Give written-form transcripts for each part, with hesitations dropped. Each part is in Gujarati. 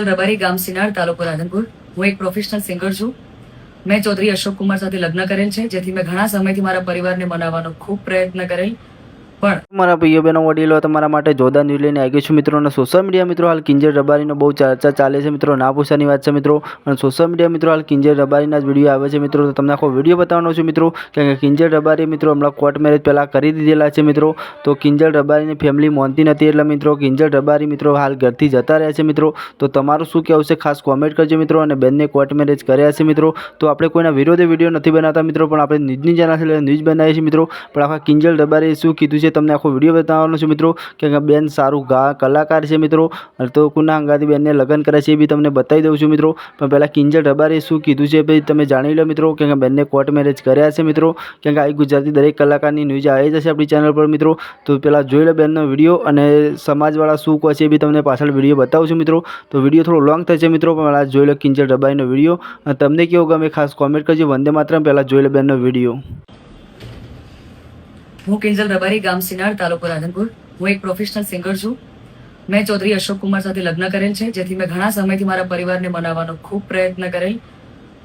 રબારી ગામ સિનાર તાલુકો રાધનપુર। હું એક પ્રોફેશનલ સિંગર છું। મેં ચૌધરી અશોક કુમાર સાથે લગ્ન કરેલ છે, જેથી મેં ઘણા સમયથી મારા પરિવારને મનાવવાનો ખૂબ પ્રયત્ન કરેલ, પણ મારા ભાઈઓ બહેનો વડીલો તમારા માટે જોરદાર ન્યૂઝ લઈને આવી ગયો છું મિત્રો। અને સોશિયલ મીડિયા મિત્રો હાલ કિંજલ રબારીનો બહુ ચર્ચા ચાલે છે મિત્રો, ના પૂછવાની વાત છે મિત્રો। અને સોશિયલ મીડિયા મિત્રો હાલ કિંજલ રબારીના જ વિડીયો આવે છે મિત્રો, તો તમને આખો વિડીયો બતાવવાનો છું મિત્રો। કારણ કે કિંજલ રબારી મિત્રો હમણાં કોર્ટ મેરેજ પહેલાં કરી દીધેલા છે મિત્રો, તો કિંજલ રબારીની ફેમિલી માનતી નથી, એટલે મિત્રો કિંજલ રબારી મિત્રો હાલ ઘરથી જતા રહ્યા છે મિત્રો। તો તમારું શું કહેવું છે ખાસ કોમેન્ટ કરજો મિત્રો। અને બેનને કોર્ટ મેરેજ કર્યા છે મિત્રો, તો આપણે કોઈના વિરોધે વિડીયો નથી બનાવતા મિત્રો, પણ આપણે ન્યૂઝની ચેનલ છે ન્યૂઝ બનાવીએ છીએ મિત્રો। પણ આખા કિંજલ રબારીએ શું કીધું છે તમને આખો વિડીયો બતાવવાનો છે મિત્રો, કે બેન સારું કલાકાર છે મિત્રો, તો કુના અંગાથી બેનને લગ્ન કરે છે એ બી તમને બતાવી દઉં છું મિત્રો। પણ પહેલાં કિંજલ રબારીએ શું કીધું છે ભાઈ તમે જાણી લો મિત્રો, કે બેનને કોર્ટ મેરેજ કર્યા છે મિત્રો। કેમ કે આ ગુજરાતી દરેક કલાકારની ન્યૂઝ આવી જશે આપણી ચેનલ પર મિત્રો, તો પહેલાં જોઈ લો બેનનો વિડીયો, અને સમાજવાળા શું કહે છે એ બી તમને પાછળ વિડીયો બતાવું છું મિત્રો। તો વિડીયો થોડો લોંગ થશે મિત્રો, પણ પહેલાં જોઈ લો કિંજલ રબારીનો વિડીયો, અને તમને કેવો ગમે ખાસ કોમેન્ટ કરજો। વંદે માતરમ। પહેલાં જોઈ લો બેનનો વિડીયો। હું કિંજલ રબારી ગામ સિનાર તાલુકો રાધનપુર। હું એક પ્રોફેશનલ સિંગર છું। મેં ચૌધરી અશોક કુમાર સાથે લગ્ન કરેલ છે, જેથી મેં ઘણા સમયથી મારા પરિવારને મનાવવાનો ખૂબ પ્રયત્ન કરેલ,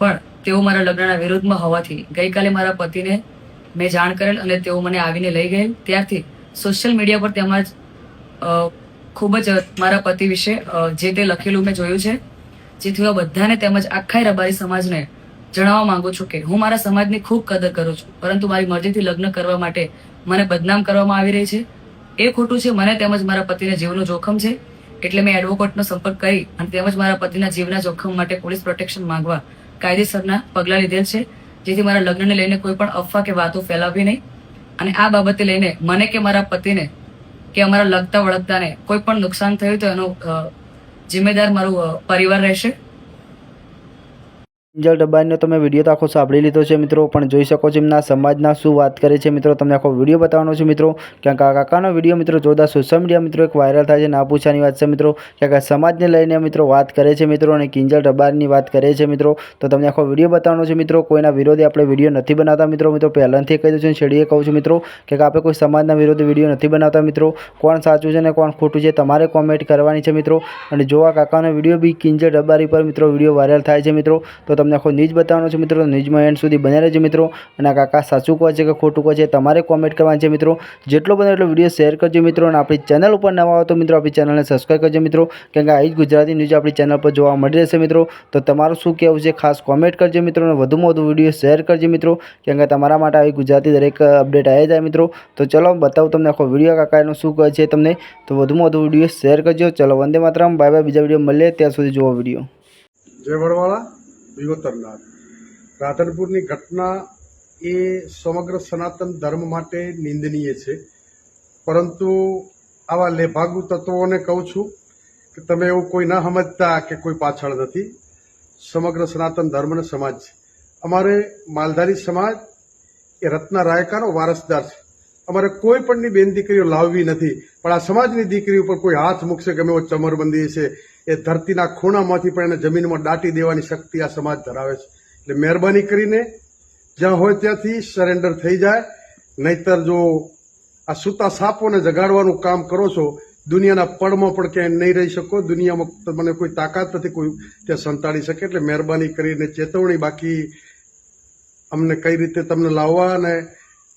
પણ તેઓ મારા લગ્નના વિરોધમાં હોવાથી ગઈકાલે મારા પતિને મેં જાણ કરેલ, અને તેઓ મને આવીને લઈ ગયેલ। ત્યારથી સોશિયલ મીડિયા પર તેમજ ખૂબ જ મારા પતિ વિશે જે તે લખેલું મેં જોયું છે, જેથી હું બધાને તેમજ આખા રબારી સમાજને જણાવવા માંગુ છું કે હું મારા સમાજની ખૂબ કદર કરું છું, પરંતુ મારી મરજીથી લગ્ન કરવા માટે મને બદનામ કરવામાં આવી રહી છે, એ ખોટું છે। મને તેમજ મારા પતિના જીવનું જોખમ છે, એટલે મેં એડવોકેટનો સંપર્ક કરી અને તેમજ મારા પતિના જીવના જોખમ માટે પોલીસ પ્રોટેક્શન માંગવા કાયદેસરના પગલાં લીધેલ છે, જેથી મારા લગ્નને લઈને કોઈ પણ અફવા કે વાતો ફેલાવવી નહીં। અને આ બાબતે લઈને મને કે મારા પતિને કે અમારા લગતા વળગતાને કોઈ પણ નુકસાન થયું તો એનો જિમ્મેદાર મારું પરિવાર રહેશે। કિંજલ રબારીનો તમે વિડીયો તો આખો સાંભળી લીધો છે મિત્રો, પણ જોઈ શકો છો એમના સમાજના શું વાત કરે છે મિત્રો, તમને આખો વિડીયો બતાવવાનો છે મિત્રો। કારણ કે આ કાકાનો વિડીયો મિત્રો જોરદાર સોશિયલ મીડિયા મિત્રો એક વાયરલ થાય છે, ના પૂછવાની વાત છે મિત્રો। કારણ કે સમાજને લઈને મિત્રો વાત કરે છે મિત્રો, અને કિંજલ રબારીની વાત કરે છે મિત્રો, તો તમને આખો વિડીયો બતાવવાનો છે મિત્રો। કોઈના વિરોધે આપણે વિડીયો નથી બનાવતા મિત્રો, પહેલાંથી કહી દઉં છું, છેડીએ કહું છું મિત્રો, કે આપણે કોઈ સમાજના વિરોધે વિડીયો નથી બનાવતા મિત્રો। કોણ સાચું છે ને કોણ ખોટું છે તમારે કોમેન્ટ કરવાની છે મિત્રો। અને જો આ કાકાનો વિડીયો બી કિંજલ રબારી પર મિત્રો વિડીયો વાયરલ થાય છે મિત્રો, તો તમને આખો ન્યૂઝ બતાવવાનો છે મિત્રો। ન્યૂઝમાં એન્ડ સુધી બન્યા રહેજો મિત્રો, અને આ કાકા સાચું કહે છે કે ખોટું કહે છે તમારે કોમેન્ટ કરવાની છે મિત્રો। જેટલો બને એટલો વિડીયો શેર કરજો મિત્રો, અને આપણી ચેનલ ઉપર નવા આવો તો મિત્રો આપણી ચેનલને સબસ્ક્રાઈબ કરજો મિત્રો, કેમ કે આવી જ ગુજરાતી ન્યૂઝ આપણી ચેનલ પર જોવા મળી રહેશે મિત્રો। તો તમારું શું કહેવું છે ખાસ કોમેન્ટ કરજો મિત્રો, અને વધુમાં વધુ વિડીયો શેર કરજો મિત્રો, કેમ કે તમારા માટે આવી ગુજરાતી દરેક અપડેટ આવી જાય મિત્રો। તો ચલો બતાવું તમને આખો વિડીયો કાકાનો શું કહે છે તમને, તો વધુમાં વધુ વિડીયો શેર કરજો। ચલો વંદે માતરમ, બાય બાય, બીજા વિડીયો મળીએ ત્યાં સુધી જુઓ વિડીયો। જય વડવાળા વિગોતરનાથ। રાધનપુરની ઘટના એ સમગ્ર સનાતન ધર્મ માટે નિંદનીય છે, પરંતુ આવા લેભાગુ તત્વોને કહું છું કે તમે એવું કોઈ ન સમજતા કે કોઈ પાછળ નથી। સમગ્ર સનાતન ધર્મનો સમાજ છે। અમારે માલધારી સમાજ એ રત્ના રાયકાનો વારસદાર છે। અમારે કોઈ પણની બેન દીકરીઓ લાવવી નથી, પણ આ સમાજની દીકરી ઉપર કોઈ હાથ મૂકશે ગમે એવો ચમરબંધી છે, એ ધરતીના ખૂણામાંથી પણ એને જમીનમાં દાટી દેવાની શક્તિ આ સમાજ ધરાવે છે। એટલે મહેરબાની કરીને જ્યાં હોય ત્યાંથી સરેન્ડર થઈ જાય, નહીતર જો આ સૂતા સાપોને જગાડવાનું કામ કરો છો, દુનિયાના પડમાં પણ ક્યાંય નહીં રહી શકો। દુનિયામાં મને કોઈ તાકાત નથી કોઈ ત્યાં સંતાડી શકે, એટલે મહેરબાની કરીને ચેતવણી। બાકી અમને કઈ રીતે તમને લાવવા અને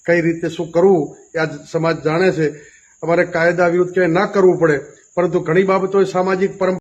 કઈ રીતે શું કરવું એ આ સમાજ જાણે છે। અમારે કાયદા વિરુદ્ધ ક્યાંય ના કરવું પડે, પરંતુ ઘણી બાબતો સામાજિક પરંપરા